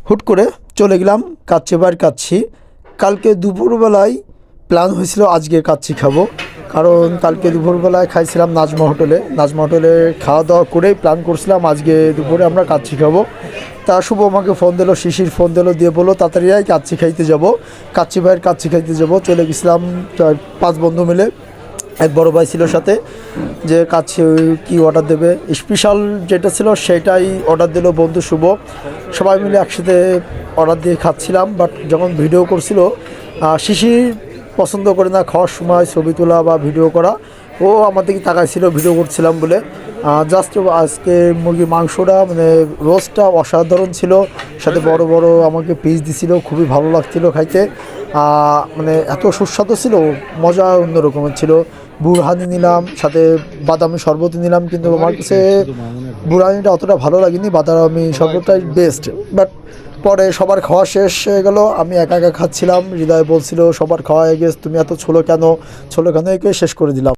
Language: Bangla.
হুট করে চলে গেলাম কাচ্ছি। কালকে দুপুরবেলায় প্ল্যান হয়েছিল আজকে কাচ্চি খাবো, কারণ কালকে দুপুরবেলায় খাইছিলাম নাজমা হোটেলে খাওয়া দাওয়া করেই প্ল্যান করছিলাম আজকে দুপুরে আমরা কাচ্চি খাবো। তা শুভ আমাকে ফোন দিলো, শিশির ফোন দিলো, দিয়ে বললো তাড়াতাড়ি আয় কাচ্চি খাইতে যাবো, কাচ্চি ভাইয়ের কাচ্চি খাইতে যাবো। চলে গেছিলাম 4-5 বন্ধু মিলে, এক বড় ভাই ছিল সাথে, যে কাছে কি অর্ডার দেবে, স্পেশাল যেটা ছিল সেটাই অর্ডার দিল বন্ধু শুভ। সবাই মিলে একসাথে অর্ডার দিয়ে খাচ্ছিলাম। বাট যখন ভিডিও করছিল, শিশির পছন্দ করে না খাওয়ার সময় ছবি তোলা বা ভিডিও করা। ও আমার দিকে তাকাইছিল ভিডিও করছিলাম বলে। জাস্ট আজকে মুরগির মাংসটা মানে রোস্টটা অসাধারণ ছিল, সাথে বড় বড় আমাকে পিস দিছিল, খুবই ভালো লাগছিল খাইতে। মানে এত সুস্বাদু ছিল, মজা অন্য রকমের ছিল। বুরহানি নিলাম, সাথে বাদামি শরবত নিলাম, কিন্তু আমার কাছে বুরহানিটা অতটা ভালো লাগেনি, বাদামি শরবতটাই বেস্ট। বাট পরে সবার খাওয়া শেষ হয়ে গেল, আমি একা একা খাচ্ছিলাম। হৃদয় বলছিল সবার খাওয়া হয়ে গেছে, তুমি এত ছোলো কেন একে শেষ করে দিলাম।